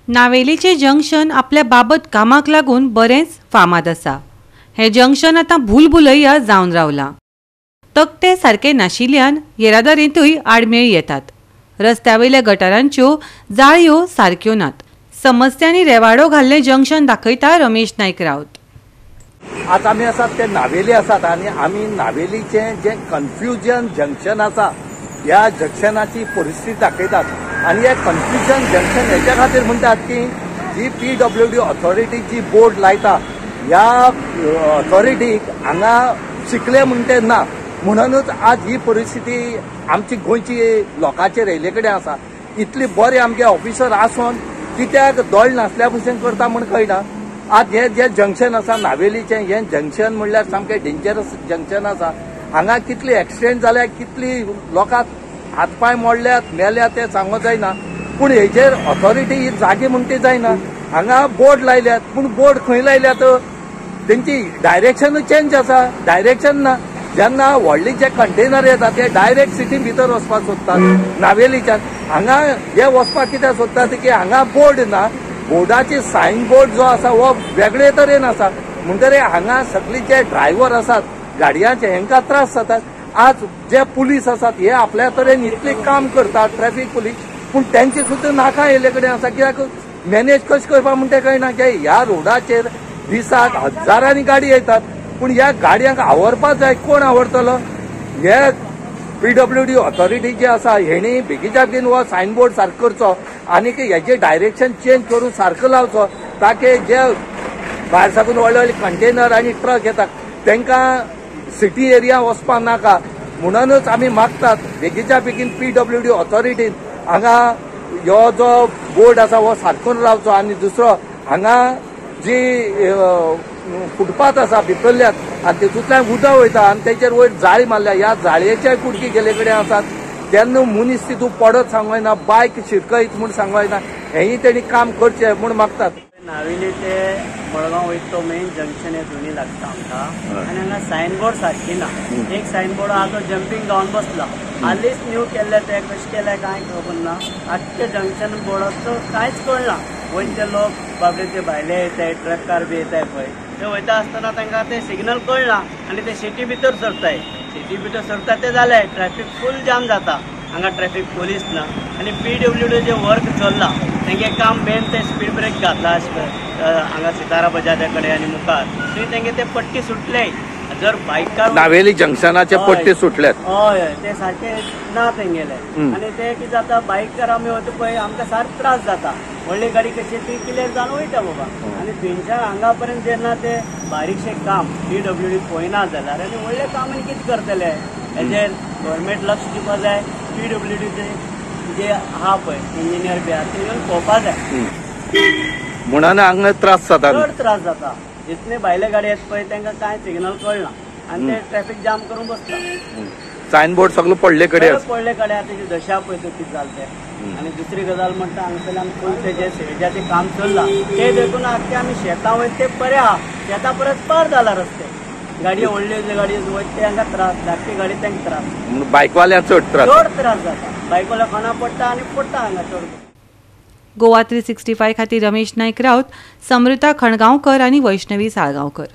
नावेलीचे junction आपल्या बाबत कामाक लागून बरेच फामाद आसा। हे जंक्शन आता भूलभुलैया जावन रावला। तकटे सारके नाशिल्ल्यान येरादारींतूय आडमेळी येतात। रस्त्यावयल्या गटारांच्यो जाळयो सारक्यो नात। समस्यांनी रेवाडो घाल्ले जंक्शन दाखयता रमेश नाईक राऊत। आज आमी आसात ते नावेली आसात आणि आमी नावेलीचे जे कन्फ्युजन जंक्शन आसा ह्या जंक्शनाची परिस्थिती दाखयतात। आणि हे कन्फ्युजन जंक्शन हेच्या खातीर म्हणतात की जी PWD ऑथॉरिटी जी बोर्ड लायता ह्या ऑथॉरिटीक हांगा शिकले म्हणटे ना, म्हणूनच आज ही परिस्थिती आमची गोंयची लोकांचेर येयले कडेन आसा। इतली बरे आमगे ऑफिसर आसून कित्याक दोळ नासल्या भशेन करता म्हण कळना। आज हे जे जंक्शन आसा नावेलीचे हे जंक्शन म्हणल्यार सामके डेंजरस जंक्शन आसा। हांगा कितली एक्सिडेंट जाल्या, कितली लोकांक हातपाय मोडल्यात, मेल्यात ते सांगो जायना। पूण हेजेर ऑथॉरिटी ही जागी म्हणटी जायना। हांगा बोर्ड लायल्यात, पूण बोर्ड खंय लायल्यात? तेंची डायरेक्शन चेंज आसा, डायरेक्शन ना। जेन्ना व्हडले जे कंटेनर येतात ते डायरेक्ट सिटी भितर वचपाक सोदतात नावेलीच्यान। हांगा हे वचपाक कित्याक सोदतात की हांगा बोर्ड ना, बोर्डाची सायन बोर्ड जो आसा हो वेगळे तरेन आसा। म्हणटरे हांगा सगळे जे ड्रायव्हर आसात गाडयांचे हेंकां त्रास जातात। आज जे पुलीस आसात हे आपल्या तरेन इतले काम करतात ट्रॅफिक पुलीस, पूण तेंचे सुद्धा नाका येयले कडेन आसा। कित्याक मॅनेज कशें करपाक म्हणटा कळना की ह्या रोडाचेर दिसाक हजारांनी गाडी येतात, पूण ह्या गाडयांक आवरपाक जाय, कोण आवरतलो? हे PWD ऑथॉरिटी जे आसा हेणी बेगीच्या बेगीन हो सायन बोर्ड सारको करचो आनी हेचे डायरेक्शन चेंज करून सारको लावचो, ताकी जे भायर साकून व्हडले व्हडले कंटेनर आनी ट्रक येतात तांकां सिटी एरिया वचपाक नाका। म्हणूनच आमी मागतात बेगीच्या बेगीन PWD ऑथॉरिटीन हांगा ह्यो जो बोर्ड आसा हो सारको लावचो। आनी दुसरो हांगा जी फुटपाथ आसा भितरल्यात आनी तेतूंतल्यान उदक वयता आनी तेचेर वयर जाळी मारल्या, ह्या जाळयेच्या कुडकी गेले कडेन आसात। तेन्ना मनीस तितून पडत सांगूं येना, बायक शिरकयत म्हूण सांगूं येना। हेंय तेणी काम करचें म्हूण मागतात। नावेली ते मडगांव वयता तो मेन जंक्शन हे दोन्ही लागता आमकां। आनी हांगा सायन बोर्ड सारकी ना। एक सायन बोर्ड आहा तो जम्पिंग जावन बसला, हालींच न्यू केल्ले ते कशें केले कांय खबर ना। आख्खे जंक्शन बोर्डाचो कांयच कळना। वयते लोक बाबरे ते भायले येताय, ट्रकार बी येताय पळय, ते वयता आसतना तांकां ते सिग्नल कळना आनी ते सिटी भितर सरताय। सिटी भितर सरता ते जाले ट्रॅफिक फूल जाम जाता। हांगा ट्रॅफिक पुलीस ना आनी PWD जे वर्क चल्ला तेंगे काम मेन ते स्पीड ब्रेक घातला हांगा सितारा बजाजा कडेन आनी मुखार, थंय तेंगे ते पट्टी सुटले। जर बायकार नावेली जंक्शनाचे पट्टी सुटल्यात, हय ते सारखे ना तेंगेले। आनी ते कितें जाता बायकार आमी वयता पळय आमकां सारको त्रास जाता। व्हडली गाडी कशी ती क्लियर जावन वयता बाबा। आनी थंयच्यान हांगा पर्यंत जेन्ना ते बारीकशे काम PWD पळयना जाल्यार आनी व्हडले काम आनी कितें करतले? हेजेर गव्हर्मेंट लक्ष दिवपाक जाय। PWD जे आहा पळय इंजिनियर बी आहा ते येवन पळोवपाक जाय। म्हणून हांगा त्रास जाता, चड त्रास जाता। जितले भायले गाडी येता पळय तांकां कांय सिग्नल कळना आनी ते ट्रॅफिक जाम करून बसता। सायन बोर्ड सगळे पडले कडेन पडले कडेन तेजी दशा पळय तो कितें जालें ते। आनी दुसरी गजाल म्हणटा हांगासरल्यान पयलीं जे शेजाचे काम चल्लां ते देखून आख्खे आमी शेतां वयता ते बरें आहा, शेतां परस पार जाला रस्ते। गाडयो व्हडल्यो गाडयो वयता ते हांगा त्रास, धाकटी गाडी तांकां त्रास, बायकवाल्यांक चड त्रास जाता। बायकवाल्या खाना पडटा आनी पडटा हांगा चड। गोवा 365 खातीर रमेश नाईक राऊत, समृता खणगांवकर आनी वैष्णवी साळगांवकर।